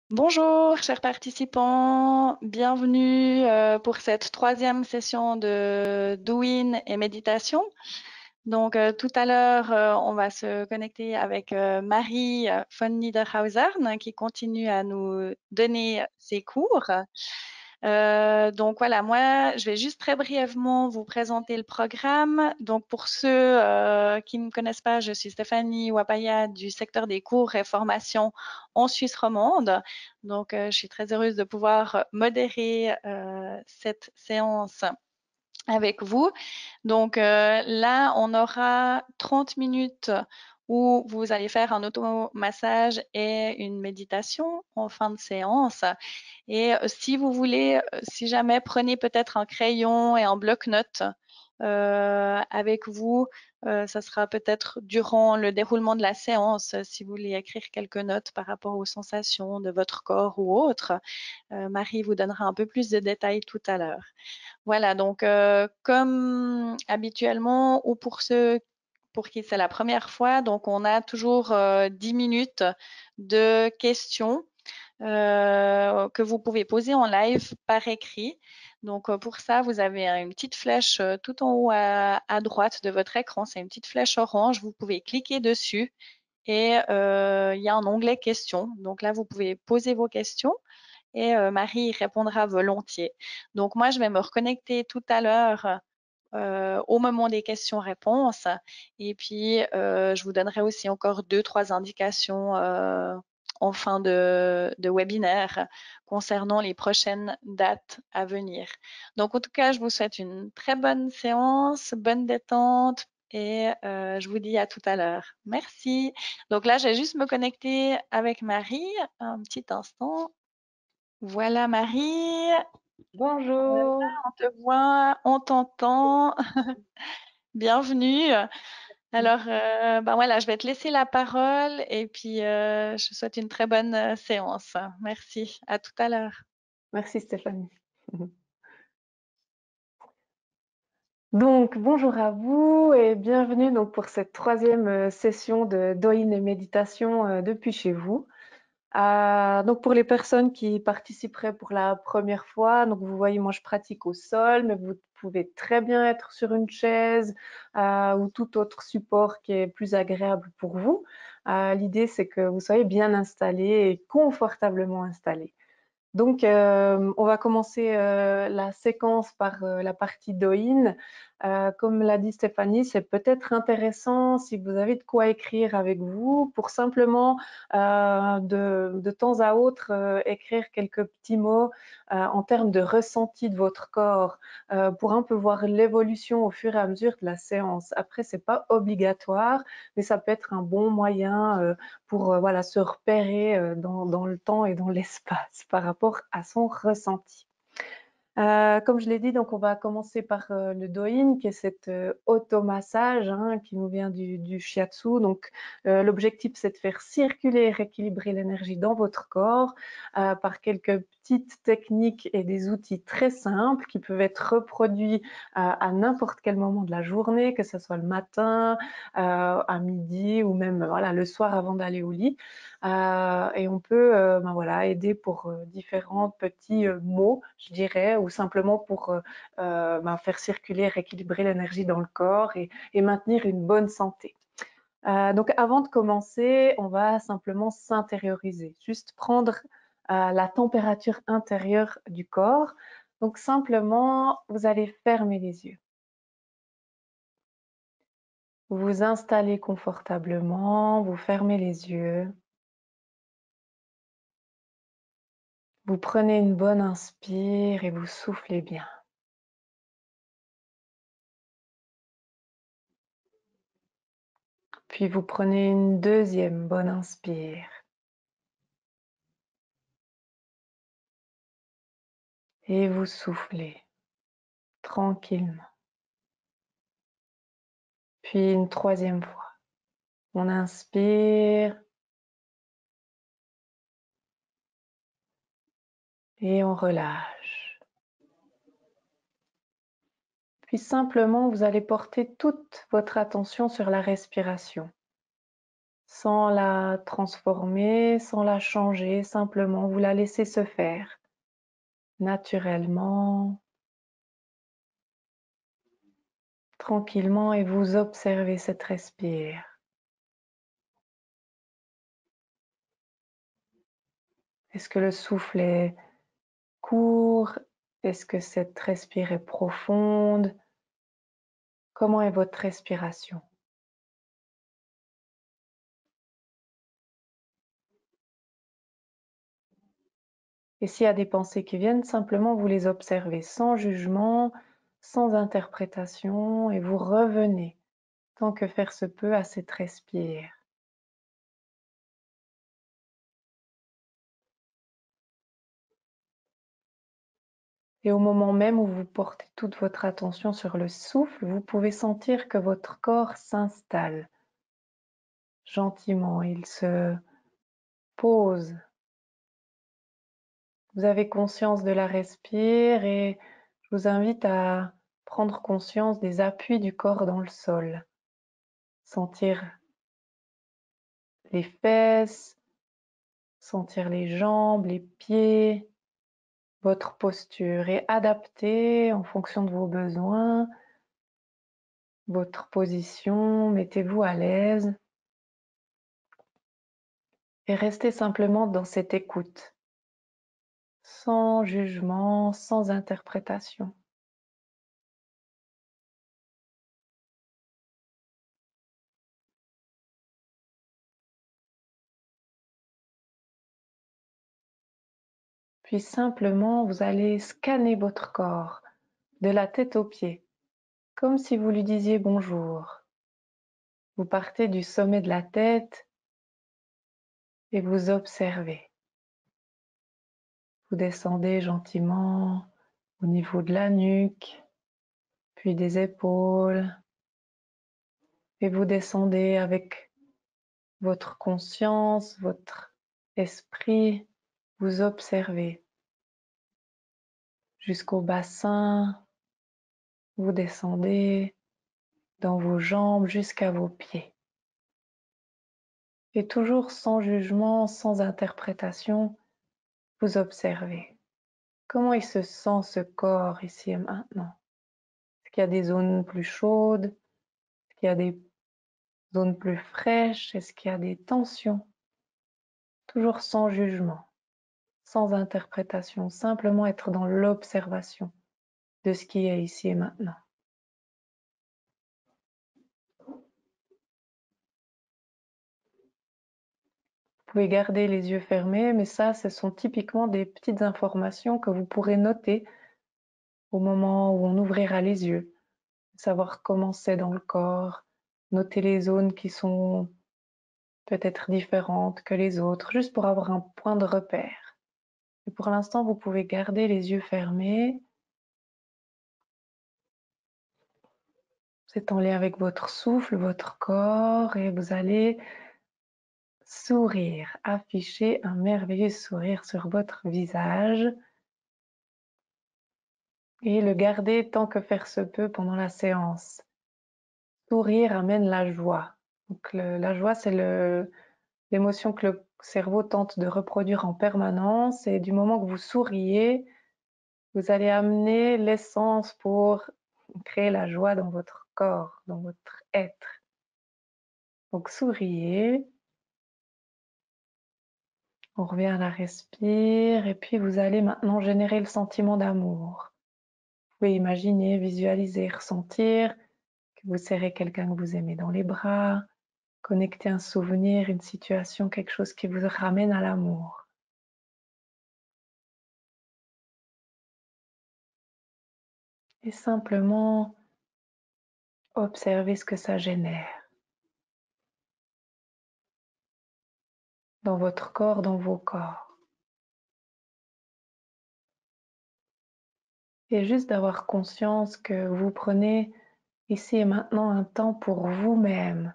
Bonjour, chers participants, bienvenue pour cette troisième session de Douyin et méditation. Donc, tout à l'heure, on va se connecter avec Marie von Niederhausern qui continue à nous donner ses cours. Donc voilà, moi, je vais juste très brièvement vous présenter le programme. Donc pour ceux qui ne me connaissent pas, je suis Stéphanie Wapaya du secteur des cours et formations en Suisse romande. Donc je suis très heureuse de pouvoir modérer cette séance avec vous. Donc là, on aura 30 minutes où vous allez faire un automassage et une méditation en fin de séance. Et si vous voulez, si jamais, prenez peut-être un crayon et un bloc-notes avec vous. Ça sera peut-être durant le déroulement de la séance, si vous voulez écrire quelques notes par rapport aux sensations de votre corps ou autre. Marie vous donnera un peu plus de détails tout à l'heure. Voilà, donc comme habituellement, ou pour ceux pour qui c'est la première fois, donc on a toujours 10 minutes de questions que vous pouvez poser en live par écrit. Donc pour ça, vous avez une petite flèche tout en haut à droite de votre écran. C'est une petite flèche orange. Vous pouvez cliquer dessus et il y a un onglet questions. Donc là, vous pouvez poser vos questions et Marie y répondra volontiers. Donc moi, je vais me reconnecter tout à l'heure au moment des questions-réponses. Et puis, je vous donnerai aussi encore 2, 3 indications en fin de webinaire concernant les prochaines dates à venir. Donc, en tout cas, je vous souhaite une très bonne séance, bonne détente et je vous dis à tout à l'heure. Merci. Donc là, je vais juste me connecter avec Marie un petit instant. Voilà Marie, Bonjour. on te voit, on t'entend. Bienvenue. Alors, ben voilà, je vais te laisser la parole et puis je te souhaite une très bonne séance. Merci. À tout à l'heure. Merci Stéphanie. Donc, bonjour à vous et bienvenue donc pour cette troisième session de Douyin et méditation depuis chez vous. Donc, pour les personnes qui participeraient pour la première fois, donc vous voyez, moi je pratique au sol, mais vous pouvez très bien être sur une chaise ou tout autre support qui est plus agréable pour vous. L'idée, c'est que vous soyez bien installé et confortablement installé. Donc, on va commencer la séquence par la partie Douyin. Comme l'a dit Stéphanie, c'est peut-être intéressant si vous avez de quoi écrire avec vous pour simplement de temps à autre écrire quelques petits mots en termes de ressenti de votre corps pour un peu voir l'évolution au fur et à mesure de la séance. Après, c'est pas obligatoire, mais ça peut être un bon moyen pour voilà, se repérer dans le temps et dans l'espace par rapport à son ressenti. Comme je l'ai dit, donc on va commencer par le Douyin, qui est cet automassage qui nous vient du shiatsu. Donc l'objectif, c'est de faire circuler et rééquilibrer l'énergie dans votre corps par quelques petites techniques et des outils très simples qui peuvent être reproduits à n'importe quel moment de la journée, que ce soit le matin, à midi ou même voilà, le soir avant d'aller au lit. Et on peut ben voilà, aider pour différents petits mots, je dirais, ou simplement pour ben faire circuler, rééquilibrer l'énergie dans le corps et maintenir une bonne santé. Donc avant de commencer, on va simplement s'intérioriser, juste prendre la température intérieure du corps. Donc simplement, vous allez fermer les yeux. Vous vous installez confortablement, vous fermez les yeux. Vous prenez une bonne inspire et vous soufflez bien. Puis vous prenez une deuxième bonne inspire. Et vous soufflez tranquillement. Puis une troisième fois. On inspire et on relâche. Puis simplement, vous allez porter toute votre attention sur la respiration. sans la transformer, sans la changer, simplement vous la laissez se faire naturellement, tranquillement et vous observez cette respire. Est-ce que le souffle est court? Est-ce que cette respire est profonde? Comment est votre respiration? Et s'il y a des pensées qui viennent, simplement vous les observez sans jugement, sans interprétation et vous revenez tant que faire se peut à cette respire. Et au moment même où vous portez toute votre attention sur le souffle, vous pouvez sentir que votre corps s'installe gentiment, il se pose. Vous avez conscience de la respire et je vous invite à prendre conscience des appuis du corps dans le sol. Sentir les fesses, sentir les jambes, les pieds, votre posture et adapter en fonction de vos besoins, votre position, mettez-vous à l'aise et restez simplement dans cette écoute, sans jugement, sans interprétation. Puis simplement, vous allez scanner votre corps de la tête aux pieds, comme si vous lui disiez bonjour. Vous partez du sommet de la tête et vous observez. Vous descendez gentiment au niveau de la nuque, puis des épaules, et vous descendez avec votre conscience, votre esprit, vous observez jusqu'au bassin, vous descendez dans vos jambes jusqu'à vos pieds. Et toujours sans jugement, sans interprétation, vous observez. Comment il se sent ce corps ici et maintenant? Est-ce qu'il y a des zones plus chaudes? Est-ce qu'il y a des zones plus fraîches? Est-ce qu'il y a des tensions? Toujours sans jugement, sans interprétation, simplement être dans l'observation de ce qui est ici et maintenant. Vous pouvez garder les yeux fermés, mais ça, ce sont typiquement des petites informations que vous pourrez noter au moment où on ouvrira les yeux. Savoir comment c'est dans le corps, noter les zones qui sont peut-être différentes que les autres, juste pour avoir un point de repère. Et pour l'instant, vous pouvez garder les yeux fermés. Vous êtes en lien avec votre souffle, votre corps, et vous allez sourire, afficher un merveilleux sourire sur votre visage et le garder tant que faire se peut pendant la séance. Sourire amène la joie. Donc la joie, c'est l'émotion que le cerveau tente de reproduire en permanence, et du moment que vous souriez, vous allez amener l'essence pour créer la joie dans votre corps, dans votre être. Donc souriez, on revient à la respire et puis vous allez maintenant générer le sentiment d'amour. Vous pouvez imaginer, visualiser, ressentir que vous serrez quelqu'un que vous aimez dans les bras, connecter un souvenir, une situation, quelque chose qui vous ramène à l'amour. Et simplement observez ce que ça génère dans votre corps, dans vos corps. Et juste d'avoir conscience que vous prenez ici et maintenant un temps pour vous-même,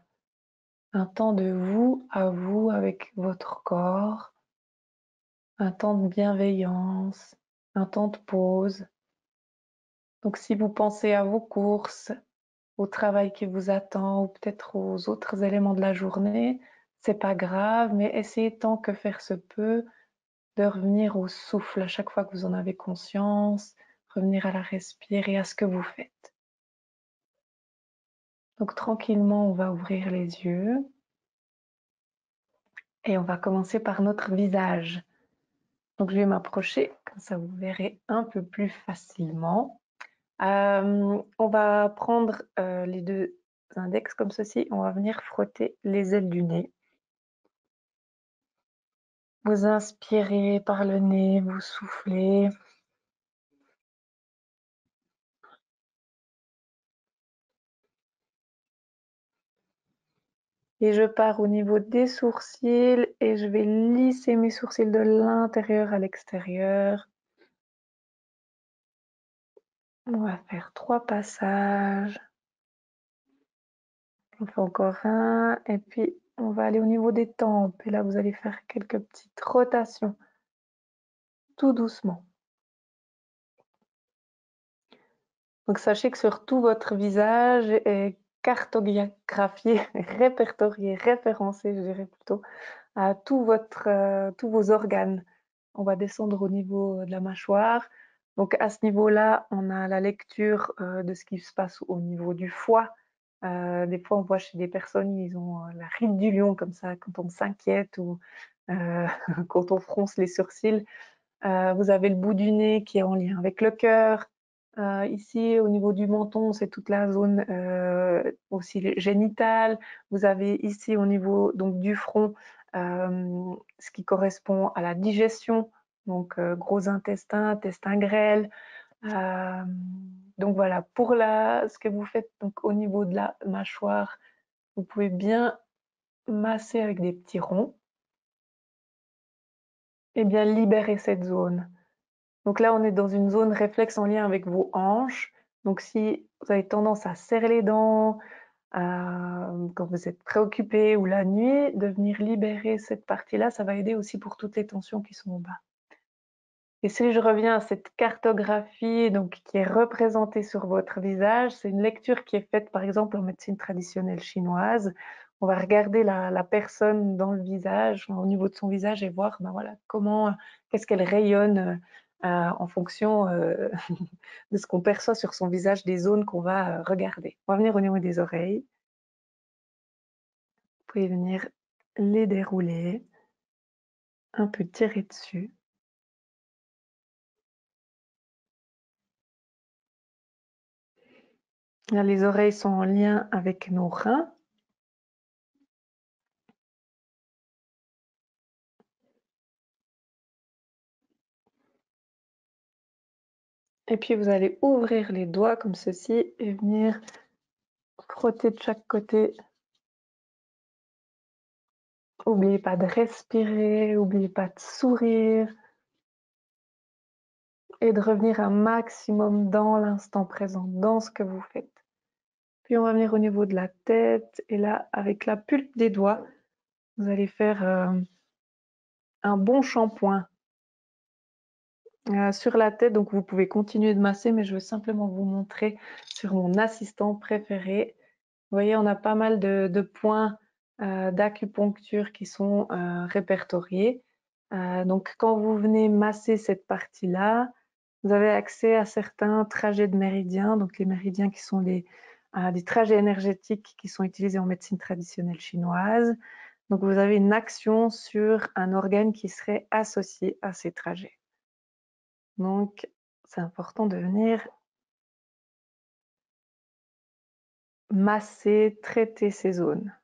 un temps de vous à vous avec votre corps, un temps de bienveillance, un temps de pause. Donc si vous pensez à vos courses, au travail qui vous attend ou peut-être aux autres éléments de la journée, c'est pas grave, mais essayez tant que faire se peut de revenir au souffle à chaque fois que vous en avez conscience, revenir à la respiration et à ce que vous faites. Donc tranquillement, on va ouvrir les yeux et on va commencer par notre visage. Donc je vais m'approcher, comme ça vous verrez un peu plus facilement. On va prendre les deux index comme ceci, on va venir frotter les ailes du nez. Vous inspirez par le nez, vous soufflez. Et je pars au niveau des sourcils et je vais lisser mes sourcils de l'intérieur à l'extérieur. On va faire 3 passages. On fait encore un et puis on va aller au niveau des tempes. Et là, vous allez faire quelques petites rotations, tout doucement. Donc sachez que sur tout votre visage est cartographié, répertorié, référencé, je dirais plutôt, à tous vos organes. On va descendre au niveau de la mâchoire. Donc à ce niveau-là, on a la lecture de ce qui se passe au niveau du foie. Des fois, on voit chez des personnes, ils ont la ride du lion comme ça, quand on s'inquiète ou quand on fronce les sourcils. Vous avez le bout du nez qui est en lien avec le cœur. Ici, au niveau du menton, c'est toute la zone aussi génitale. Vous avez ici, au niveau donc, du front, ce qui correspond à la digestion, donc gros intestin, intestin grêle. Donc voilà, pour ce que vous faites donc, au niveau de la mâchoire, vous pouvez bien masser avec des petits ronds et bien libérer cette zone. Donc là, on est dans une zone réflexe en lien avec vos hanches. Donc si vous avez tendance à serrer les dents, quand vous êtes préoccupé ou la nuit, de venir libérer cette partie-là, ça va aider aussi pour toutes les tensions qui sont en bas. Et si je reviens à cette cartographie donc, qui est représentée sur votre visage, c'est une lecture qui est faite par exemple en médecine traditionnelle chinoise. On va regarder la personne dans le visage, au niveau de son visage et voir ben voilà, qu'est-ce qu'elle rayonne en fonction de ce qu'on perçoit sur son visage, des zones qu'on va regarder. On va venir au niveau des oreilles. Vous pouvez venir les dérouler, un peu tirer dessus. Là, les oreilles sont en lien avec nos reins. Et puis vous allez ouvrir les doigts comme ceci et venir frotter de chaque côté. N'oubliez pas de respirer, n'oubliez pas de sourire et de revenir un maximum dans l'instant présent, dans ce que vous faites. Puis on va venir au niveau de la tête et là, avec la pulpe des doigts, vous allez faire un bon shampoing sur la tête. Donc vous pouvez continuer de masser, mais je veux simplement vous montrer sur mon assistant préféré. Vous voyez, on a pas mal de points d'acupuncture qui sont répertoriés. Donc, quand vous venez masser cette partie-là, vous avez accès à certains trajets de méridiens. Donc, les méridiens qui sont des trajets énergétiques qui sont utilisés en médecine traditionnelle chinoise. Donc, vous avez une action sur un organe qui serait associé à ces trajets. Donc, c'est important de venir masser, traiter ces zones.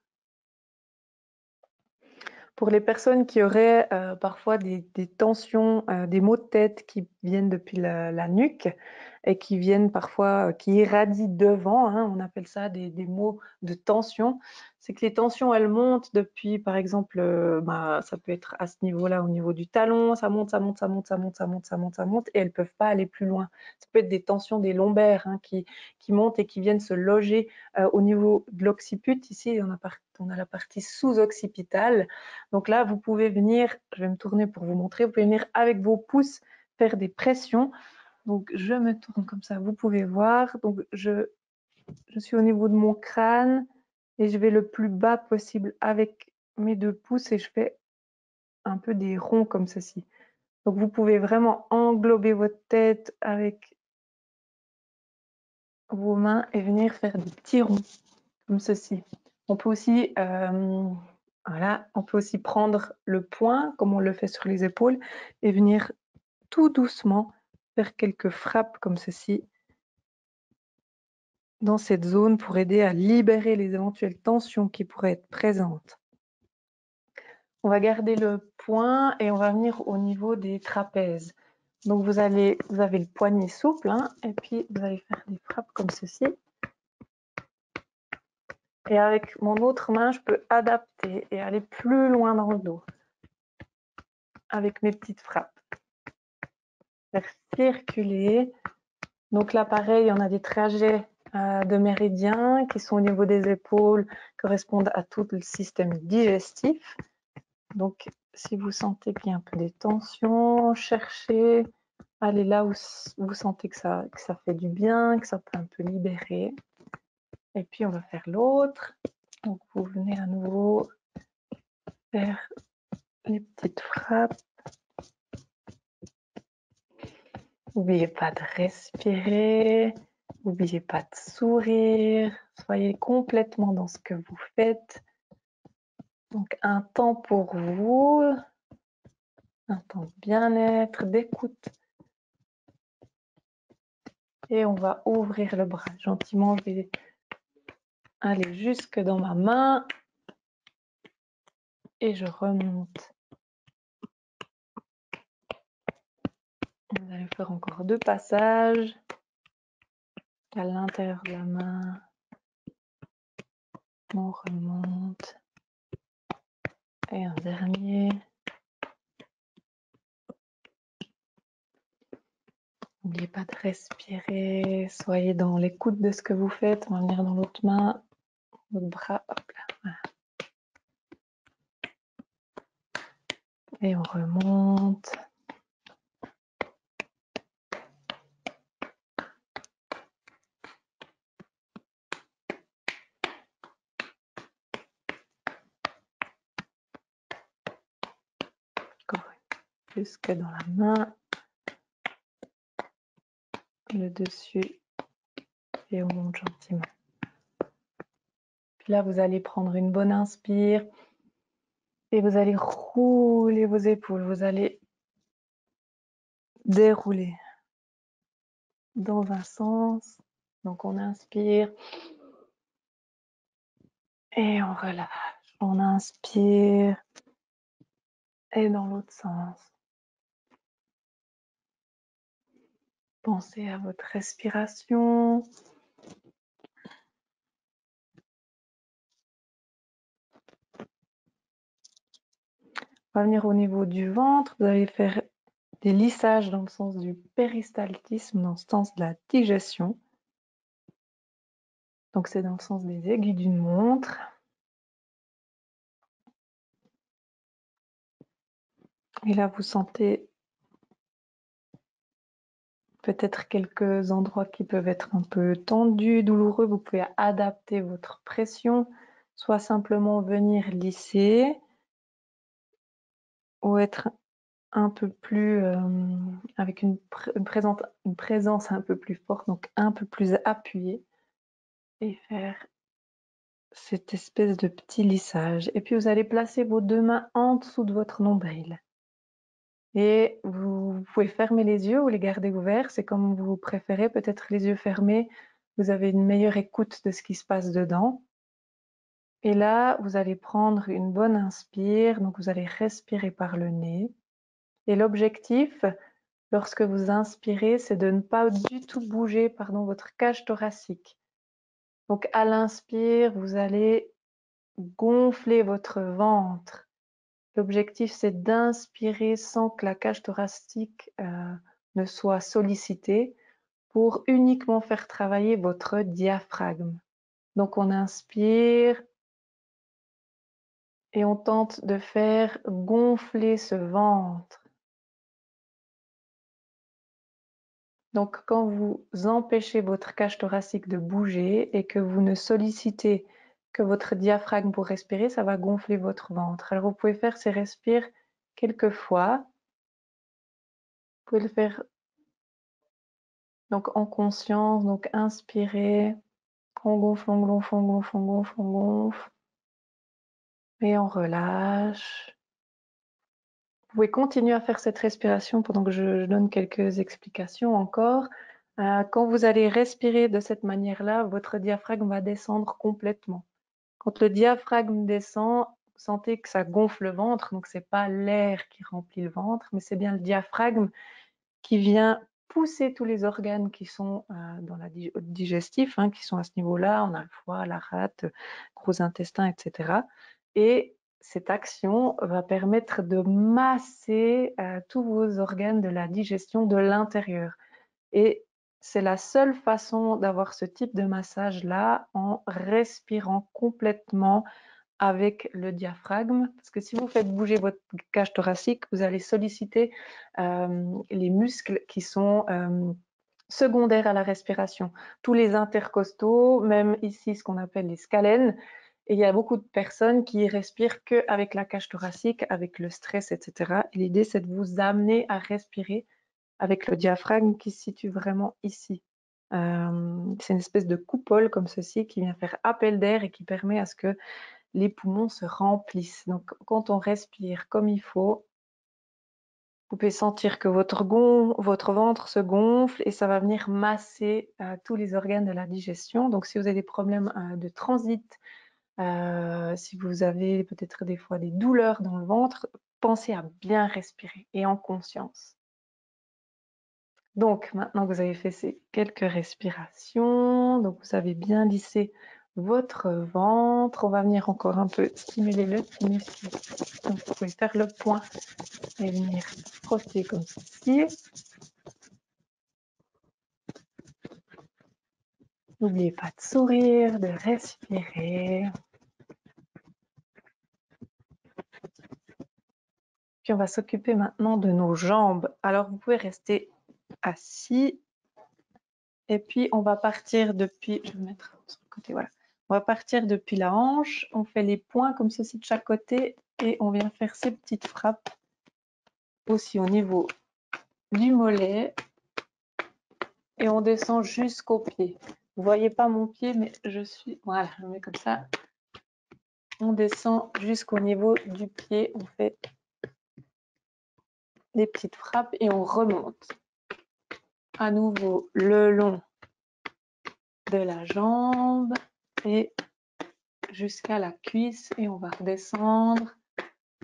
Pour les personnes qui auraient parfois des tensions, des maux de tête qui viennent depuis la nuque et qui viennent parfois, qui irradient devant, hein, on appelle ça des maux de tension. C'est que les tensions, elles montent depuis, par exemple, ça peut être à ce niveau-là, au niveau du talon, ça monte, ça monte, ça monte, ça monte, ça monte, ça monte, ça monte, et elles ne peuvent pas aller plus loin. Ça peut être des tensions des lombaires hein, qui montent et qui viennent se loger au niveau de l'occiput. Ici, on a la partie sous-occipitale. Donc là, vous pouvez venir, je vais me tourner pour vous montrer, vous pouvez venir avec vos pouces faire des pressions. Donc je me tourne comme ça, vous pouvez voir. Donc je suis au niveau de mon crâne et je vais le plus bas possible avec mes 2 pouces et je fais un peu des ronds comme ceci. Donc vous pouvez vraiment englober votre tête avec vos mains et venir faire des petits ronds comme ceci. On peut aussi, voilà, on peut aussi prendre le poing comme on le fait sur les épaules et venir tout doucement faire quelques frappes comme ceci dans cette zone pour aider à libérer les éventuelles tensions qui pourraient être présentes. On va garder le poing et on va venir au niveau des trapèzes. Donc vous avez le poignet souple, hein, et puis vous allez faire des frappes comme ceci. Et avec mon autre main, je peux adapter et aller plus loin dans le dos avec mes petites frappes. Faire circuler. Donc là, pareil, on a des trajets de méridiens qui sont au niveau des épaules, correspondent à tout le système digestif. Donc, si vous sentez qu'il y a un peu des tensions, cherchez, allez là où vous sentez que ça fait du bien, que ça peut un peu libérer. Et puis, on va faire l'autre. Donc, vous venez à nouveau faire les petites frappes. N'oubliez pas de respirer, n'oubliez pas de sourire, soyez complètement dans ce que vous faites. Donc un temps pour vous, un temps de bien-être, d'écoute. Et on va ouvrir le bras gentiment, je vais aller jusque dans ma main et je remonte. Vous allez faire encore 2 passages à l'intérieur de la main. On remonte. Et un dernier. N'oubliez pas de respirer. Soyez dans l'écoute de ce que vous faites. On va venir dans l'autre main, votre bras. Hop là. Voilà. Et on remonte. Encore jusque dans la main. Le dessus. Et on monte gentiment. Puis là, vous allez prendre une bonne inspire. Et vous allez rouler vos épaules. Vous allez dérouler dans un sens. Donc on inspire. Et on relâche. On inspire. Et dans l'autre sens. Pensez à votre respiration. On va venir au niveau du ventre. Vous allez faire des lissages dans le sens du péristaltisme, dans le sens de la digestion. Donc c'est dans le sens des aiguilles d'une montre. Et là, vous sentez peut-être quelques endroits qui peuvent être un peu tendus, douloureux. Vous pouvez adapter votre pression, soit simplement venir lisser ou être un peu plus avec une présence un peu plus forte, donc un peu plus appuyée et faire cette espèce de petit lissage. Et puis vous allez placer vos 2 mains en dessous de votre nombril. Et vous pouvez fermer les yeux ou les garder ouverts, c'est comme vous préférez, peut-être les yeux fermés, vous avez une meilleure écoute de ce qui se passe dedans. Et là, vous allez prendre une bonne inspire, donc vous allez respirer par le nez. Et l'objectif, lorsque vous inspirez, c'est de ne pas du tout bouger, votre cage thoracique. Donc à l'inspire, vous allez gonfler votre ventre. L'objectif, c'est d'inspirer sans que la cage thoracique ne soit sollicitée pour uniquement faire travailler votre diaphragme. Donc on inspire et on tente de faire gonfler ce ventre. Donc quand vous empêchez votre cage thoracique de bouger et que vous ne sollicitez que votre diaphragme pour respirer, ça va gonfler votre ventre. Alors vous pouvez faire ces respires quelques fois. Vous pouvez le faire donc en conscience, donc inspirer, on gonfle, on gonfle, on gonfle, on gonfle, on gonfle, et on relâche. Vous pouvez continuer à faire cette respiration pendant que je donne quelques explications encore. Quand vous allez respirer de cette manière-là, votre diaphragme va descendre complètement. Quand le diaphragme descend, vous sentez que ça gonfle le ventre, donc c'est pas l'air qui remplit le ventre, mais c'est bien le diaphragme qui vient pousser tous les organes qui sont dans la digestif, qui sont à ce niveau-là. On a le foie, la rate, gros intestin, etc. Et cette action va permettre de masser tous vos organes de la digestion de l'intérieur. Et c'est la seule façon d'avoir ce type de massage-là en respirant complètement avec le diaphragme, parce que si vous faites bouger votre cage thoracique, vous allez solliciter les muscles qui sont secondaires à la respiration. Tous les intercostaux, même ici ce qu'on appelle les scalènes. Et il y a beaucoup de personnes qui respirent qu'avec la cage thoracique, avec le stress, etc. Et l'idée, c'est de vous amener à respirer avec le diaphragme qui se situe vraiment ici. C'est une espèce de coupole comme ceci qui vient faire appel d'air et qui permet à ce que les poumons se remplissent. Donc, quand on respire comme il faut, vous pouvez sentir que votre ventre se gonfle et ça va venir masser tous les organes de la digestion. Donc, si vous avez des problèmes de transit, si vous avez peut-être des fois des douleurs dans le ventre, pensez à bien respirer et en conscience. Donc, maintenant que vous avez fait ces quelques respirations, donc vous avez bien lissé votre ventre, on va venir encore un peu stimuler le muscle. Donc, vous pouvez faire le point et venir frotter comme ceci. N'oubliez pas de sourire, de respirer. Puis on va s'occuper maintenant de nos jambes. Alors, vous pouvez rester assis. Et puis, on va partir depuis, je vais mettre sur le côté, voilà. On va partir depuis la hanche, on fait les points comme ceci de chaque côté et on vient faire ces petites frappes aussi au niveau du mollet et on descend jusqu'au pied. Vous voyez pas mon pied, mais voilà, je mets comme ça. On descend jusqu'au niveau du pied, on fait des petites frappes et on remonte. À nouveau le long de la jambe et jusqu'à la cuisse et on va redescendre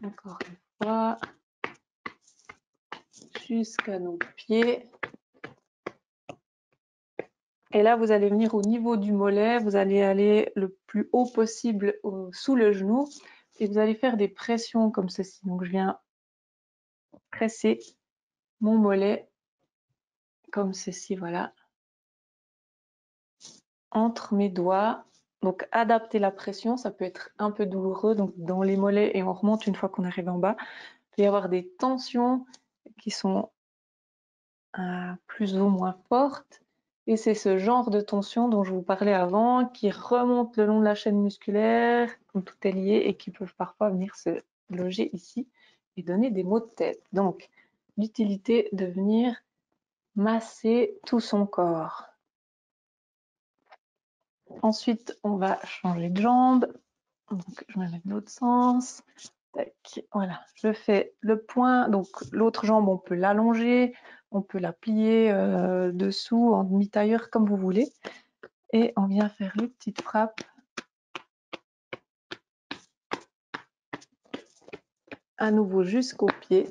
encore une fois jusqu'à nos pieds. Et là, vous allez venir au niveau du mollet, vous allez aller le plus haut possible sous le genou et vous allez faire des pressions comme ceci. Donc, je viens presser mon mollet comme ceci, voilà, entre mes doigts. Donc, adapter la pression, ça peut être un peu douloureux, donc dans les mollets et on remonte une fois qu'on arrive en bas. Il peut y avoir des tensions qui sont plus ou moins fortes. Et c'est ce genre de tension dont je vous parlais avant qui remonte le long de la chaîne musculaire, comme tout est lié, et qui peuvent parfois venir se loger ici et donner des maux de tête. Donc, l'utilité de venir masser tout son corps. Ensuite, on va changer de jambe. Donc, je me mets de l'autre sens. Tac, voilà, je fais le point. Donc, l'autre jambe, on peut l'allonger, on peut la plier dessous en demi-tailleur comme vous voulez. Et on vient faire les petites frappes à nouveau jusqu'au pied.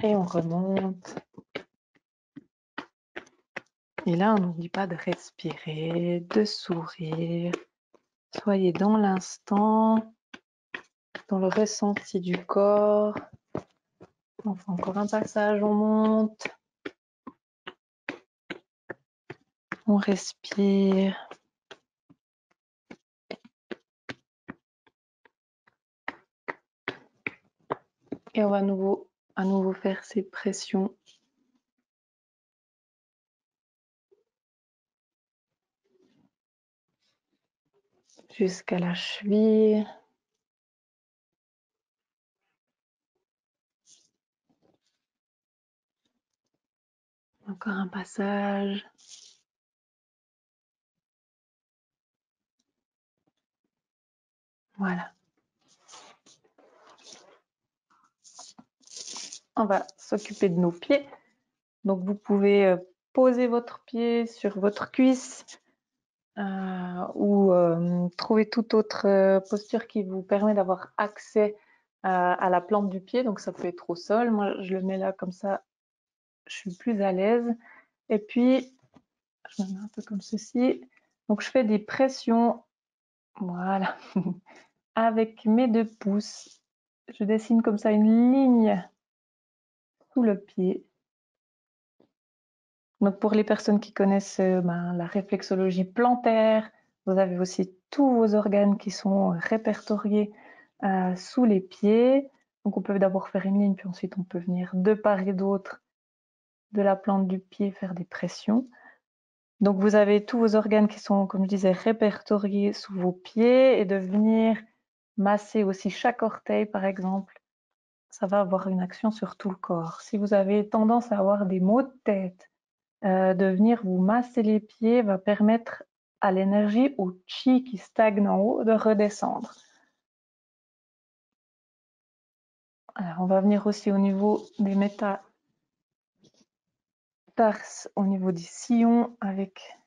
Et on remonte. Et là, on n'oublie pas de respirer, de sourire. Soyez dans l'instant, dans le ressenti du corps. On fait encore un passage, on monte. On respire. Et on va à nouveau faire ces pressions. jusqu'à la cheville. Encore un passage. Voilà. On va s'occuper de nos pieds. Donc, vous pouvez poser votre pied sur votre cuisse ou trouver toute autre posture qui vous permet d'avoir accès à la plante du pied. Donc, ça peut être au sol. Moi, je le mets là comme ça, je suis plus à l'aise. Et puis, je me mets un peu comme ceci. Donc, je fais des pressions. Voilà. Avec mes 2 pouces, je dessine comme ça une ligne sous le pied. Donc pour les personnes qui connaissent la réflexologie plantaire, vous avez aussi tous vos organes qui sont répertoriés sous les pieds. Donc on peut d'abord faire une ligne, puis ensuite on peut venir de part et d'autre de la plante du pied faire des pressions. Donc vous avez tous vos organes qui sont, comme je disais, répertoriés sous vos pieds, et de venir masser aussi chaque orteil par exemple. Ça va avoir une action sur tout le corps. Si vous avez tendance à avoir des maux de tête, de venir vous masser les pieds va permettre à l'énergie, au chi qui stagne en haut, de redescendre. Alors, on va venir aussi au niveau des métatarses, au niveau des sillons, avec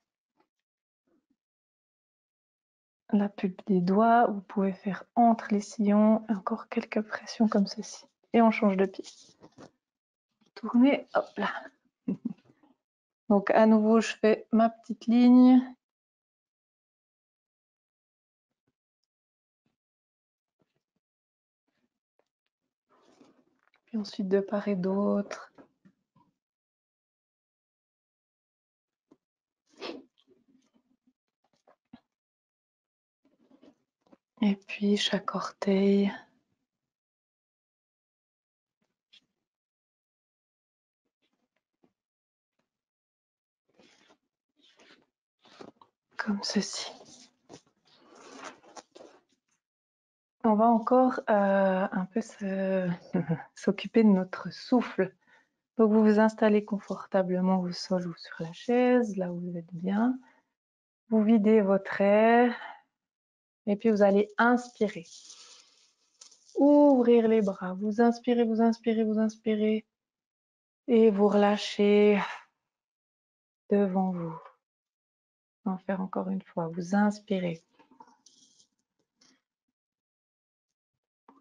la pulpe des doigts. Vous pouvez faire entre les sillons, encore quelques pressions comme ceci. Et on change de pied. Tournez, hop là. Donc à nouveau, je fais ma petite ligne. Puis ensuite de part et d'autre. Et puis chaque orteil. Comme ceci. On va encore un peu s'occuper de notre souffle. Donc vous vous installez confortablement au sol ou sur la chaise, là où vous êtes bien. Vous videz votre air et puis vous allez inspirer. Ouvrir les bras. Vous inspirez, vous inspirez, vous inspirez. Et vous relâchez devant vous. On va faire encore une fois. Vous inspirez.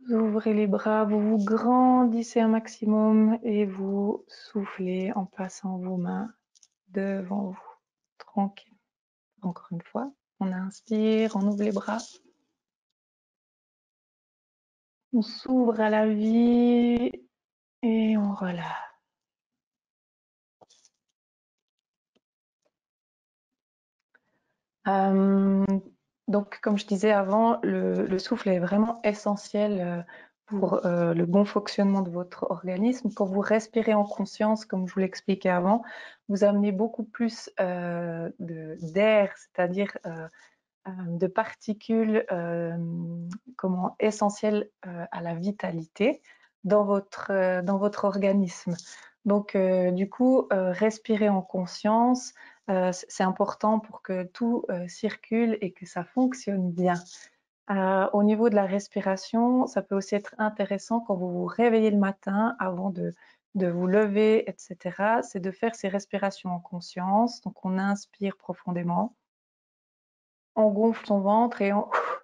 Vous ouvrez les bras, vous vous grandissez un maximum et vous soufflez en passant vos mains devant vous. Tranquille. Encore une fois, on inspire, on ouvre les bras. On s'ouvre à la vie et on relâche. Donc, comme je disais avant, le souffle est vraiment essentiel pour le bon fonctionnement de votre organisme. Quand vous respirez en conscience, comme je vous l'expliquais avant, vous amenez beaucoup plus d'air, c'est-à-dire de particules essentielles à la vitalité dans votre organisme. Donc, du coup, respirer en conscience, c'est important pour que tout circule et que ça fonctionne bien. Au niveau de la respiration, ça peut aussi être intéressant quand vous vous réveillez le matin, avant de vous lever, etc. C'est de faire ces respirations en conscience. Donc, on inspire profondément. On gonfle son ventre et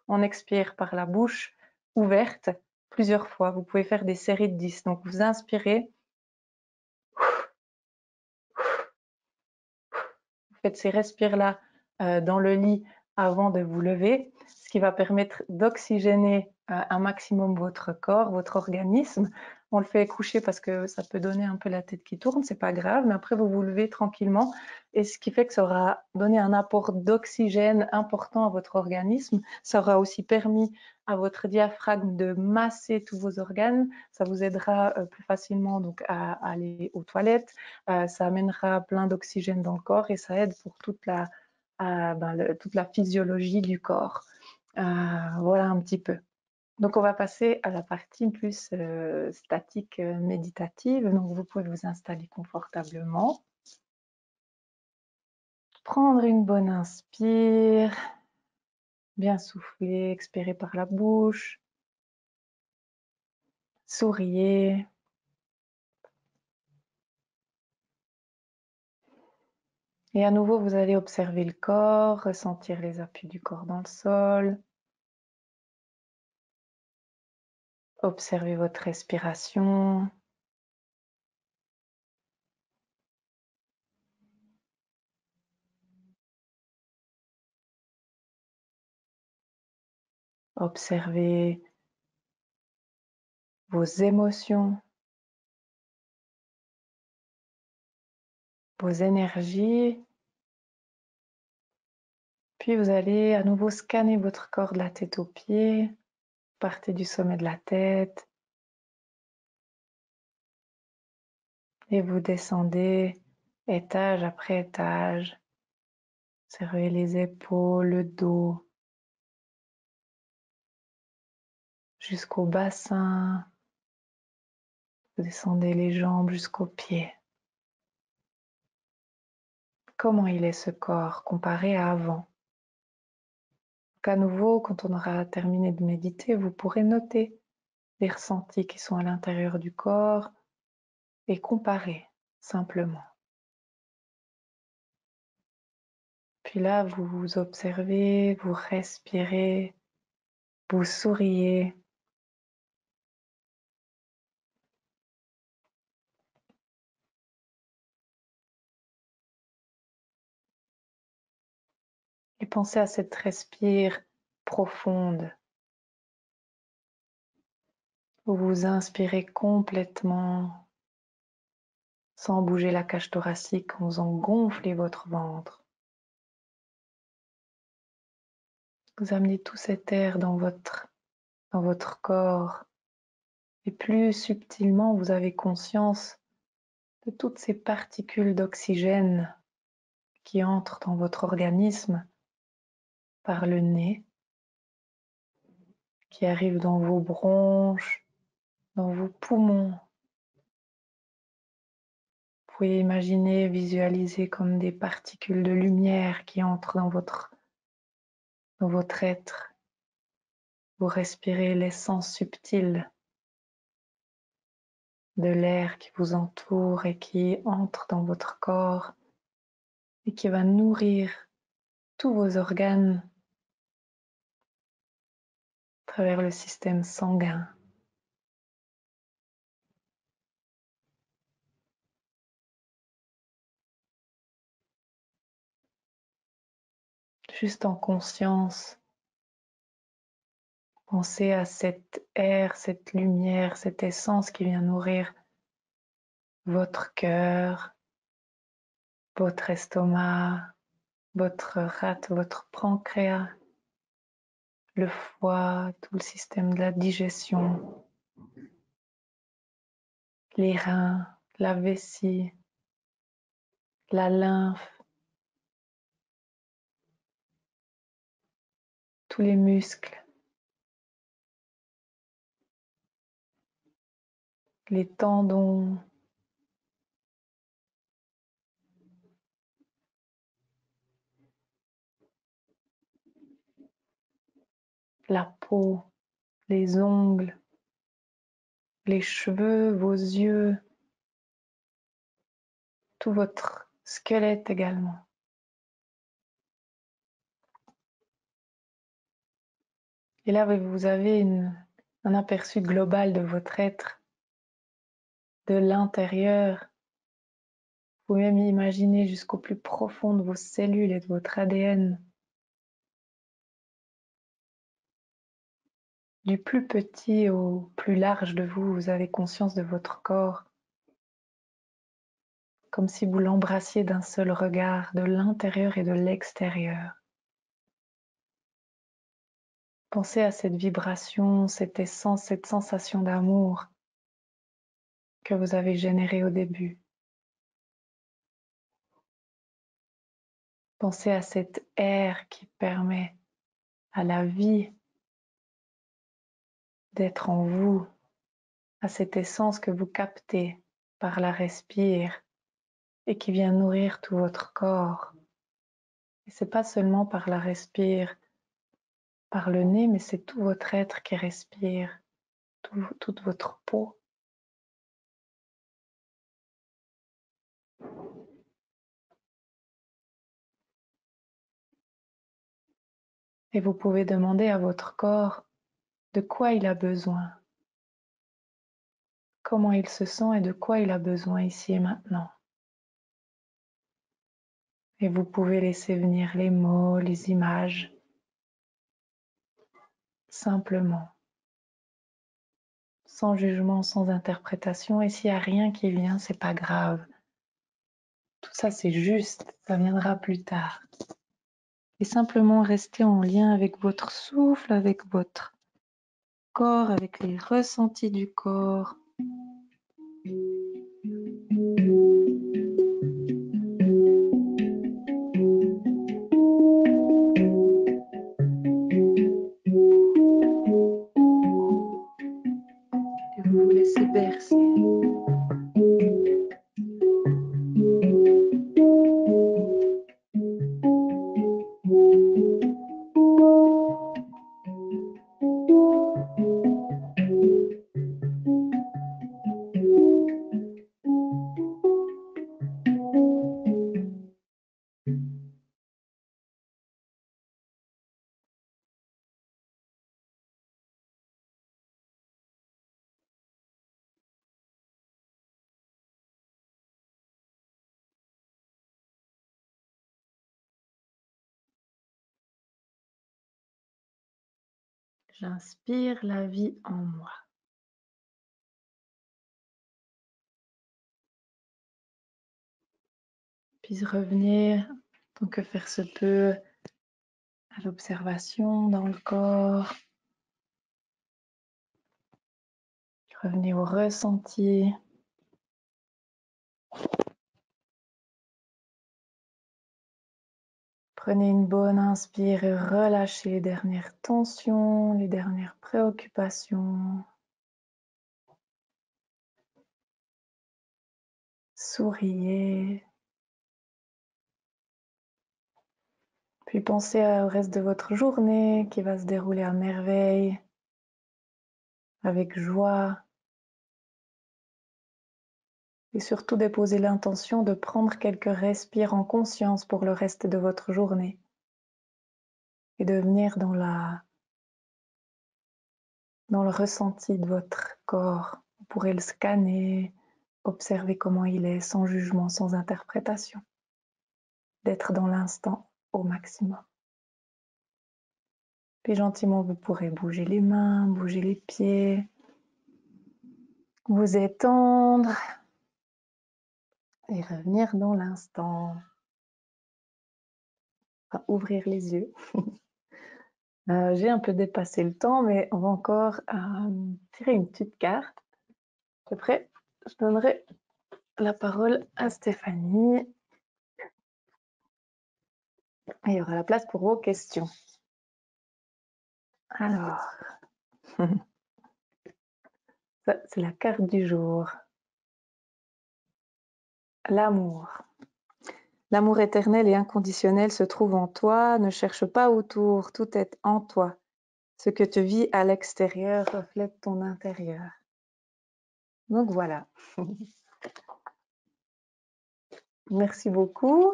on expire par la bouche ouverte plusieurs fois. Vous pouvez faire des séries de 10. Donc, vous inspirez. Vous faites ces respires-là dans le lit avant de vous lever, ce qui va permettre d'oxygéner un maximum votre corps, votre organisme. On le fait coucher parce que ça peut donner un peu la tête qui tourne, c'est pas grave, mais après vous vous levez tranquillement, et ce qui fait que ça aura donné un apport d'oxygène important à votre organisme. Ça aura aussi permis à votre diaphragme de masser tous vos organes. Ça vous aidera plus facilement donc à aller aux toilettes. Ça amènera plein d'oxygène dans le corps et ça aide pour toute la physiologie du corps. Voilà un petit peu. Donc on va passer à la partie plus statique méditative. Donc vous pouvez vous installer confortablement. Prendre une bonne inspire. Bien souffler, expirer par la bouche. Souriez. Et à nouveau, vous allez observer le corps, ressentir les appuis du corps dans le sol. Observez votre respiration. Observez vos émotions, vos énergies. Puis vous allez à nouveau scanner votre corps de la tête aux pieds. Partez du sommet de la tête et vous descendez étage après étage. Serrez les épaules, le dos, jusqu'au bassin. Vous descendez les jambes jusqu'aux pieds. Comment il est ce corps comparé à avant? Donc à nouveau, quand on aura terminé de méditer, vous pourrez noter les ressentis qui sont à l'intérieur du corps et comparer simplement. Puis là, vous vous observez, vous respirez, vous souriez. Et pensez à cette respire profonde où vous inspirez complètement sans bouger la cage thoracique en faisant gonfler votre ventre. Vous amenez tout cet air dans votre corps et plus subtilement vous avez conscience de toutes ces particules d'oxygène qui entrent dans votre organisme par le nez, qui arrivent dans vos bronches, dans vos poumons. Vous pouvez imaginer, visualiser comme des particules de lumière qui entrent dans votre être. Vous respirez l'essence subtile de l'air qui vous entoure et qui entre dans votre corps et qui va nourrir tous vos organes à travers le système sanguin. Juste en conscience, pensez à cet air, cette lumière, cette essence qui vient nourrir votre cœur, votre estomac, votre rate, votre pancréas, le foie, tout le système de la digestion, les reins, la vessie, la lymphe, tous les muscles, les tendons, la peau, les ongles, les cheveux, vos yeux, tout votre squelette également. Et là, vous avez un aperçu global de votre être, de l'intérieur. Vous pouvez même imaginer jusqu'au plus profond de vos cellules et de votre ADN. Du plus petit au plus large de vous, vous avez conscience de votre corps, comme si vous l'embrassiez d'un seul regard, de l'intérieur et de l'extérieur. Pensez à cette vibration, cette essence, cette sensation d'amour que vous avez générée au début. Pensez à cet air qui permet à la vie, d'être en vous, à cette essence que vous captez par la respire et qui vient nourrir tout votre corps. Et c'est pas seulement par la respire, par le nez, mais c'est tout votre être qui respire, toute votre peau. Et vous pouvez demander à votre corps de quoi il a besoin, comment il se sent et de quoi il a besoin ici et maintenant. Et vous pouvez laisser venir les mots, les images, simplement, sans jugement, sans interprétation. Et s'il n'y a rien qui vient, c'est pas grave. Tout ça, c'est juste, ça viendra plus tard. Et simplement rester en lien avec votre souffle, avec votre corps, avec les ressentis du corps. Et vous vous laissez bercer. J'inspire la vie en moi. Puis revenir, tant que faire se peut, à l'observation dans le corps. Revenez au ressenti. Prenez une bonne inspire et relâchez les dernières tensions, les dernières préoccupations. Souriez. Puis pensez au reste de votre journée qui va se dérouler à merveille, avec joie. Et surtout déposez l'intention de prendre quelques respires en conscience pour le reste de votre journée. Et de venir dans le ressenti de votre corps. Vous pourrez le scanner, observer comment il est, sans jugement, sans interprétation. D'être dans l'instant au maximum. Puis gentiment, vous pourrez bouger les mains, bouger les pieds, vous étendre et revenir dans l'instant. Enfin, ouvrir les yeux. J'ai un peu dépassé le temps, mais on va encore tirer une petite carte. Après, je donnerai la parole à Stéphanie. Et il y aura la place pour vos questions. Alors, ça, c'est la carte du jour. L'amour. L'amour éternel et inconditionnel se trouve en toi. Ne cherche pas autour, tout est en toi. Ce que tu vis à l'extérieur reflète ton intérieur. Donc voilà. Merci beaucoup.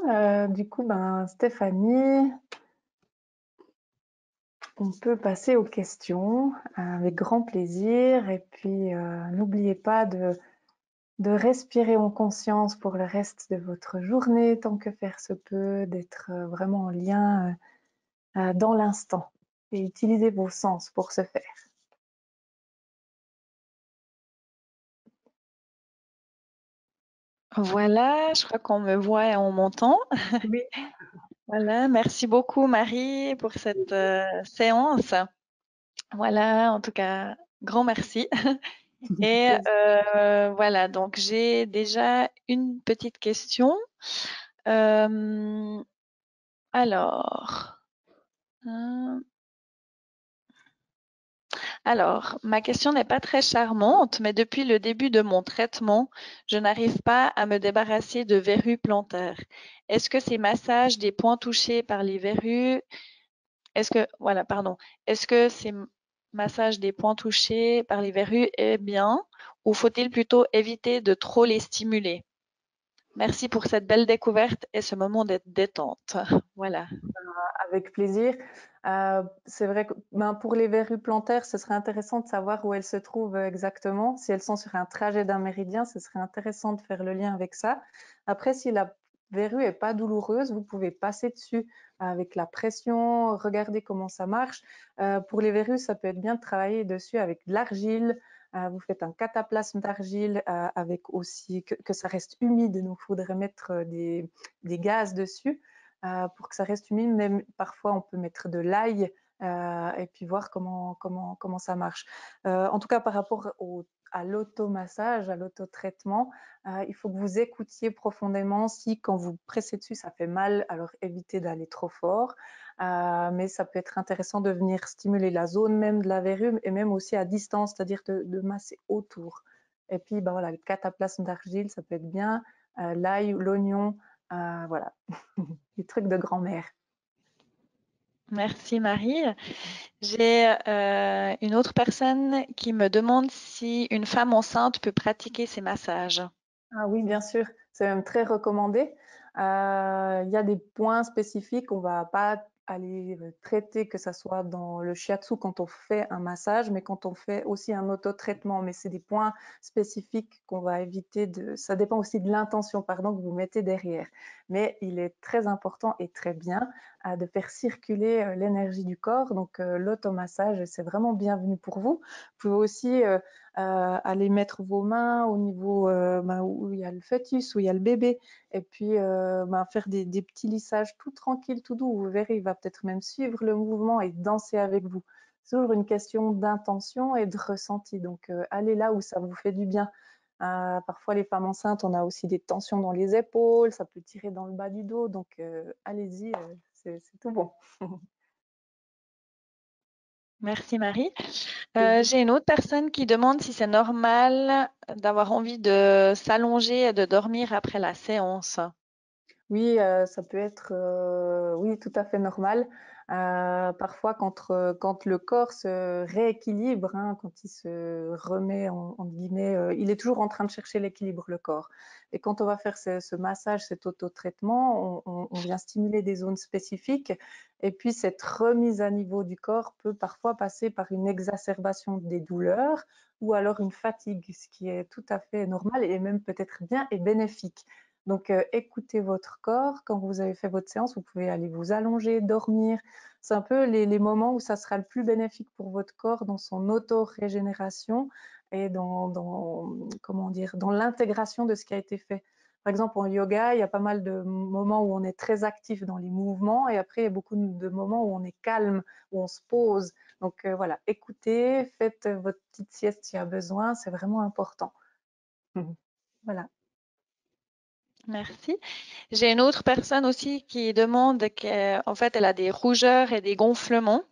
Du coup, Stéphanie, on peut passer aux questions avec grand plaisir. Et puis, n'oubliez pas de respirer en conscience pour le reste de votre journée, tant que faire se peut, d'être vraiment en lien dans l'instant et utilisez vos sens pour ce faire. Voilà, je crois qu'on me voit et on m'entend. Oui. Voilà, merci beaucoup Marie pour cette séance. Voilà, en tout cas, grand merci. Et voilà, donc j'ai déjà une petite question. Alors, hein, Alors, ma question n'est pas très charmante, mais depuis le début de mon traitement, je n'arrive pas à me débarrasser de verrues plantaires. Est-ce que ces massages des points touchés par les verrues, voilà, pardon, est-ce que ces massages des points touchés par les verrues est bien ou faut-il plutôt éviter de trop les stimuler? Merci pour cette belle découverte et ce moment de détente. Voilà. Avec plaisir. C'est vrai que ben, pour les verrues plantaires, ce serait intéressant de savoir où elles se trouvent exactement. Si elles sont sur un trajet d'un méridien, ce serait intéressant de faire le lien avec ça. Après, si la verrue est pas douloureuse, vous pouvez passer dessus avec la pression, regarder comment ça marche. Pour les verrues, ça peut être bien de travailler dessus avec de l'argile. Vous faites un cataplasme d'argile avec aussi que ça reste humide. Donc, il faudrait mettre des gaz dessus pour que ça reste humide. Même parfois, on peut mettre de l'ail et puis voir comment ça marche. En tout cas, par rapport à l'automassage, à l'autotraitement, il faut que vous écoutiez profondément si quand vous pressez dessus, ça fait mal, alors évitez d'aller trop fort. Mais ça peut être intéressant de venir stimuler la zone même de la verrue et même aussi à distance, c'est-à-dire de masser autour. Et puis, ben voilà, le cataplasme d'argile, ça peut être bien. L'ail, l'oignon, voilà, des trucs de grand-mère. Merci Marie. J'ai une autre personne qui me demande si une femme enceinte peut pratiquer ces massages. Ah oui, bien sûr, c'est même très recommandé. Il y a des points spécifiques, on va pas aller traiter, que ça soit dans le shiatsu quand on fait un massage, mais quand on fait aussi un autotraitement. Mais c'est des points spécifiques qu'on va éviter de. Ça dépend aussi de l'intention, pardon, que vous mettez derrière. Mais il est très important et très bien de faire circuler l'énergie du corps. Donc l'automassage, c'est vraiment bienvenu pour vous. Vous pouvez aussi aller mettre vos mains au niveau où il y a le fœtus, où il y a le bébé, et puis faire des petits lissages tout tranquilles, tout doux. Vous verrez, il va peut-être même suivre le mouvement et danser avec vous. C'est toujours une question d'intention et de ressenti. Donc, allez là où ça vous fait du bien. Parfois, les femmes enceintes, on a aussi des tensions dans les épaules, ça peut tirer dans le bas du dos. Donc, allez-y, c'est tout bon. Merci Marie. J'ai une autre personne qui demande si c'est normal d'avoir envie de s'allonger et de dormir après la séance. Oui, ça peut être, oui, tout à fait normal. Parfois, quand le corps se rééquilibre, hein, quand il se remet entre guillemets, il est toujours en train de chercher l'équilibre, le corps. Et quand on va faire ce massage, cet autotraitement, on vient stimuler des zones spécifiques. Et puis, cette remise à niveau du corps peut parfois passer par une exacerbation des douleurs ou alors une fatigue, ce qui est tout à fait normal et même peut-être bien et bénéfique. Donc, écoutez votre corps. Quand vous avez fait votre séance, vous pouvez aller vous allonger, dormir. C'est un peu les moments où ça sera le plus bénéfique pour votre corps dans son auto-régénération et comment dire, dans l'intégration de ce qui a été fait. Par exemple, en yoga, il y a pas mal de moments où on est très actif dans les mouvements et après, il y a beaucoup de moments où on est calme, où on se pose. Donc, voilà, écoutez, faites votre petite sieste s'il y a besoin, c'est vraiment important. Voilà. Merci. J'ai une autre personne aussi qui demande qu'en fait, elle a des rougeurs et des gonflements.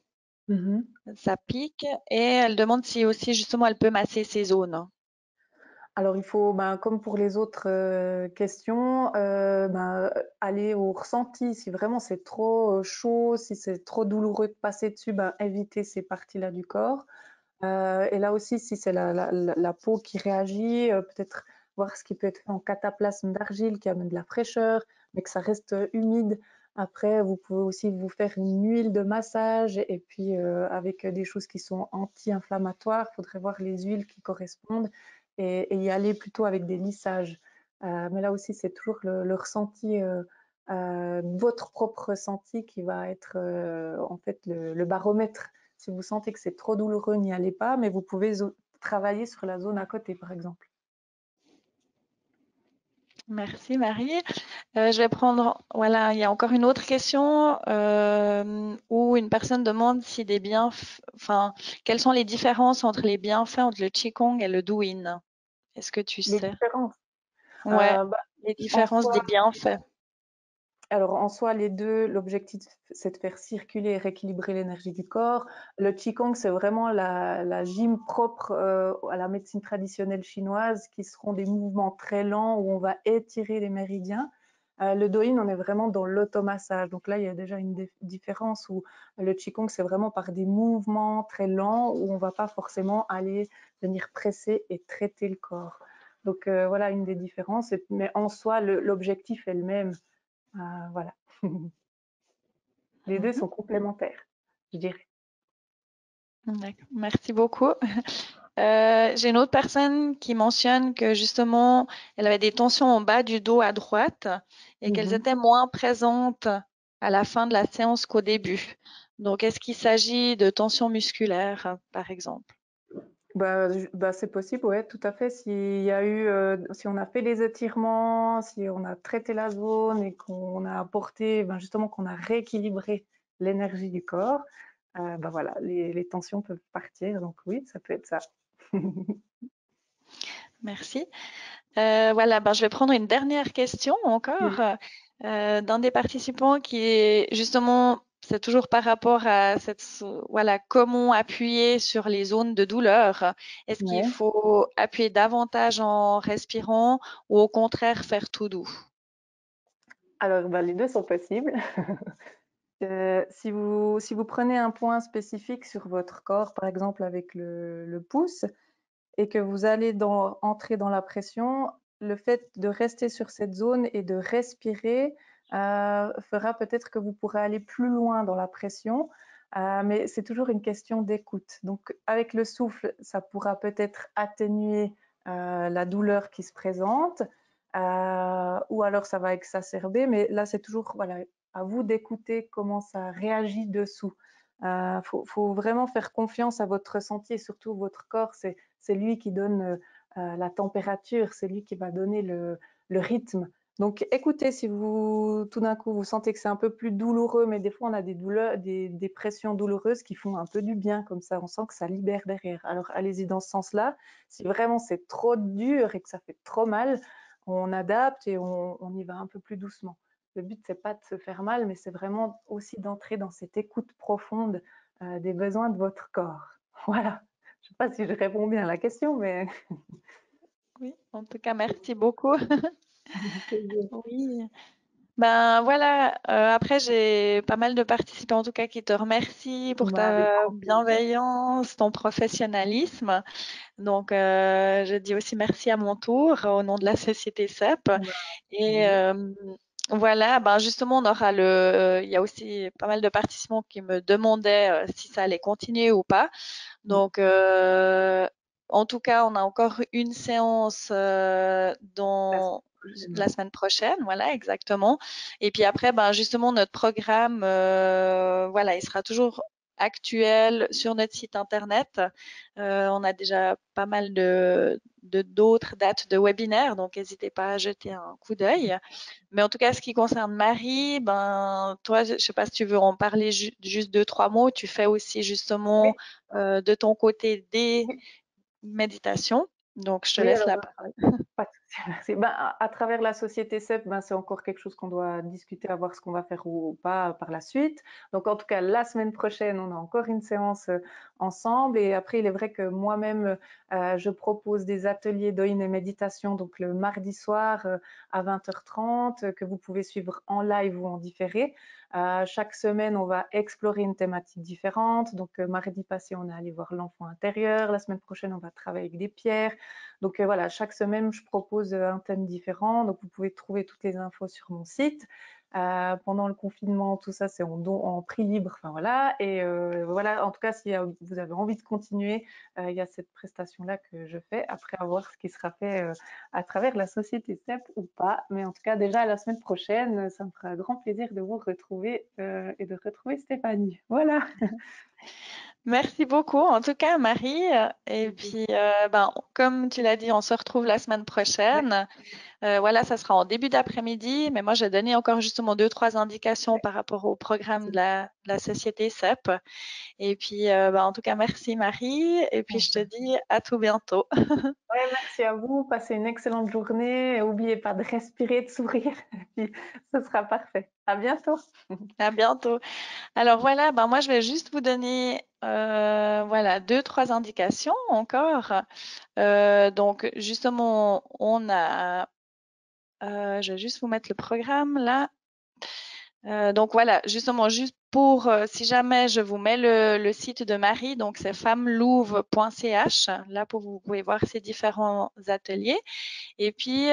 Mhm. Ça pique et elle demande si aussi justement elle peut masser ces zones. Alors, il faut, ben, comme pour les autres questions, aller au ressenti. Si vraiment c'est trop chaud, si c'est trop douloureux de passer dessus, ben, évitez ces parties-là du corps. Et là aussi, si c'est la peau qui réagit, peut-être voir ce qui peut être fait en cataplasme d'argile qui amène de la fraîcheur, mais que ça reste humide. Après, vous pouvez aussi vous faire une huile de massage et puis avec des choses qui sont anti-inflammatoires, il faudrait voir les huiles qui correspondent et y aller plutôt avec des lissages. Mais là aussi, c'est toujours le ressenti, votre propre ressenti qui va être en fait le baromètre. Si vous sentez que c'est trop douloureux, n'y allez pas, mais vous pouvez travailler sur la zone à côté, par exemple. Merci Marie. Je vais prendre, voilà, il y a encore une autre question où une personne demande si des bienfaits, enfin, quelles sont les différences entre les bienfaits entre le Qigong et le Douyin? Est-ce que tu Les sais? différences, Ouais, bah, les en différences soi, des bienfaits. Alors en soi, les deux, l'objectif, c'est de faire circuler et rééquilibrer l'énergie du corps. Le Qigong, c'est vraiment la gym propre à la médecine traditionnelle chinoise, qui seront des mouvements très lents où on va étirer les méridiens. Le Douyin, on est vraiment dans l'automassage. Donc là, il y a déjà une différence où le Qigong, c'est vraiment par des mouvements très lents où on ne va pas forcément aller venir presser et traiter le corps. Donc voilà une des différences. Mais en soi, l'objectif est le même. Voilà. Les deux Mhm. sont complémentaires, je dirais. D'accord. Merci beaucoup. J'ai une autre personne qui mentionne que justement, elle avait des tensions en bas du dos à droite et qu'elles Mhm. étaient moins présentes à la fin de la séance qu'au début. Donc, est-ce qu'il s'agit de tensions musculaires, par exemple? Bah, c'est possible, ouais, tout à fait. S'il y a eu, si on a fait les étirements, si on a traité la zone et qu'on a apporté, ben justement, qu'on a rééquilibré l'énergie du corps, bah voilà, les tensions peuvent partir. Donc oui, ça peut être ça. Merci. Voilà, ben, je vais prendre une dernière question encore d'un des participants qui est justement, c'est toujours par rapport à voilà, comment appuyer sur les zones de douleur. Est-ce qu'il Ouais. faut appuyer davantage en respirant ou au contraire faire tout doux? Alors, bah, les deux sont possibles. Si vous prenez un point spécifique sur votre corps, par exemple avec le pouce, et que vous allez entrer dans la pression, le fait de rester sur cette zone et de respirer fera peut-être que vous pourrez aller plus loin dans la pression, mais c'est toujours une question d'écoute. Donc avec le souffle, ça pourra peut-être atténuer la douleur qui se présente, ou alors ça va exacerber, mais là c'est toujours voilà, à vous d'écouter comment ça réagit dessous. Faut vraiment faire confiance à votre ressenti et surtout votre corps, c'est lui qui donne la température, c'est lui qui va donner le rythme. Donc écoutez, si vous tout d'un coup vous sentez que c'est un peu plus douloureux, mais des fois on a des douleurs, des pressions douloureuses qui font un peu du bien comme ça, on sent que ça libère derrière. Alors allez-y dans ce sens-là. Si vraiment c'est trop dur et que ça fait trop mal, on adapte et on y va un peu plus doucement. Le but, c'est pas de se faire mal, mais c'est vraiment aussi d'entrer dans cette écoute profonde des besoins de votre corps. Voilà. Je sais pas si je réponds bien à la question, mais Oui, en tout cas, merci beaucoup. Oui. Ben voilà, après j'ai pas mal de participants en tout cas qui te remercient pour bah, avec ta grand plaisir. bienveillance, ton professionnalisme. Donc je dis aussi merci à mon tour au nom de la société CEP. Bah, Et voilà, ben justement on aura il y a aussi pas mal de participants qui me demandaient si ça allait continuer ou pas. Donc en tout cas on a encore une séance la dans semaine prochaine, la ouais. semaine prochaine, voilà, exactement. Et puis après, ben justement, notre programme, voilà, il sera toujours actuel sur notre site internet. On a déjà pas mal d'autres dates de webinaires, donc n'hésitez pas à jeter un coup d'œil. Mais en tout cas, ce qui concerne Marie, ben toi, je sais pas si tu veux en parler juste deux, trois mots. Tu fais aussi justement Oui, de ton côté des oui, méditations. Donc, je te oui, laisse alors la parole. pas de souci, merci. Ben, à travers la société CEP, ben, c'est encore quelque chose qu'on doit discuter, à voir ce qu'on va faire ou pas par la suite. Donc, en tout cas, la semaine prochaine, on a encore une séance ensemble. Et après, il est vrai que moi-même, je propose des ateliers d'Oïn et méditation, donc le mardi soir à 20h30, que vous pouvez suivre en live ou en différé. Chaque semaine, on va explorer une thématique différente. Donc, mardi passé, on est allé voir l'enfant intérieur. La semaine prochaine, on va travailler avec des pierres. Donc voilà, chaque semaine, je propose un thème différent. Donc vous pouvez trouver toutes les infos sur mon site. Pendant le confinement, tout ça, c'est en prix libre. Enfin voilà. Et voilà, en tout cas, si vous avez envie de continuer, il y a cette prestation-là que je fais. Après, à voir ce qui sera fait à travers la société CEP ou pas. Mais en tout cas, déjà la semaine prochaine, ça me fera grand plaisir de vous retrouver et de retrouver Stéphanie. Voilà. Merci beaucoup, en tout cas, Marie. Et Mhm. puis, comme tu l'as dit, on se retrouve la semaine Ouais, prochaine. Voilà, ça sera en début d'après-midi, mais moi, j'ai donné encore justement deux, trois indications ouais, par rapport au programme c'est de la société CEP. Et puis, en tout cas, merci, Marie. Et puis, je te ça. dis à tout bientôt. Ouais, merci à vous. Passez une excellente journée. Et n'oubliez pas de respirer, de sourire. Et puis, ce sera parfait. À bientôt. À bientôt. Alors voilà, moi, je vais juste vous donner voilà, deux, trois indications encore. Donc, justement, je vais juste vous mettre le programme là. Donc voilà, justement, juste pour, si jamais je vous mets le site de Marie, donc c'est femmelouve.ch, là pour vous pouvez voir ces différents ateliers. Et puis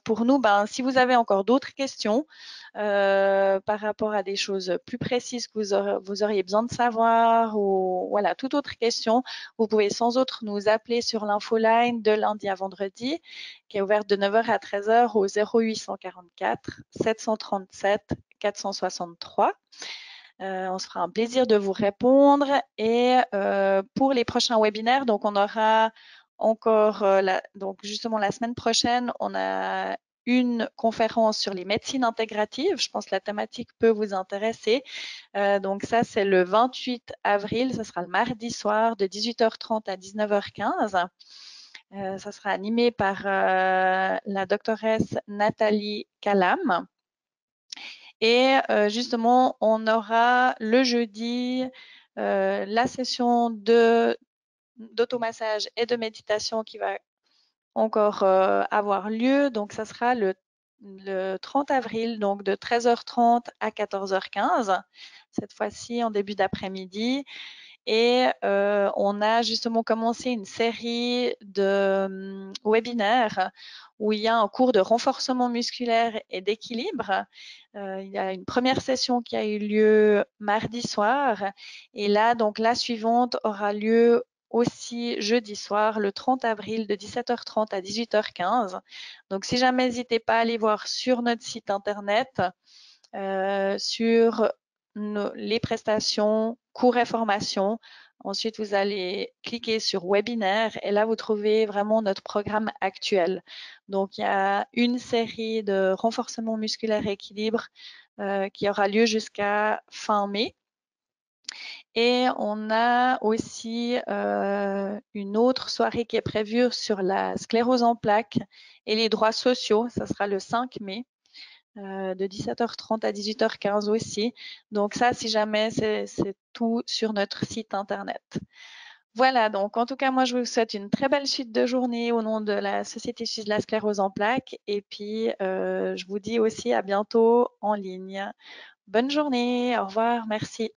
pour nous, si vous avez encore d'autres questions par rapport à des choses plus précises que vous auriez besoin de savoir ou voilà, toute autre question, vous pouvez sans autre nous appeler sur l'infoline de lundi à vendredi, qui est ouverte de 9h à 13h au 0844 737 463. On se fera un plaisir de vous répondre. Et pour les prochains webinaires, donc on aura encore, donc justement la semaine prochaine, on a une conférence sur les médecines intégratives. Je pense que la thématique peut vous intéresser. Donc ça, c'est le 28 avril. Ce sera le mardi soir de 18h30 à 19h15. Ça sera animé par la doctoresse Nathalie Calam. Et justement, on aura le jeudi la session d'automassage et de méditation qui va encore avoir lieu. Donc, ça sera le 30 avril, donc de 13h30 à 14h15, cette fois-ci en début d'après-midi. Et on a justement commencé une série de webinaires où il y a un cours de renforcement musculaire et d'équilibre. Il y a une première session qui a eu lieu mardi soir et là, donc la suivante aura lieu aussi jeudi soir, le 30 avril de 17h30 à 18h15. Donc si jamais, n'hésitez pas à aller voir sur notre site internet sur les prestations, cours et formations. Ensuite, vous allez cliquer sur webinaire et là, vous trouvez vraiment notre programme actuel. Donc, il y a une série de renforcement musculaire et équilibre qui aura lieu jusqu'à fin mai. Et on a aussi une autre soirée qui est prévue sur la sclérose en plaques et les droits sociaux. Ça sera le 5 mai de 17h30 à 18h15 aussi. Donc ça, si jamais, c'est tout sur notre site internet. Voilà, donc en tout cas, moi, je vous souhaite une très belle suite de journée au nom de la Société suisse de la sclérose en plaques. Et puis, je vous dis aussi à bientôt en ligne. Bonne journée, au revoir, merci.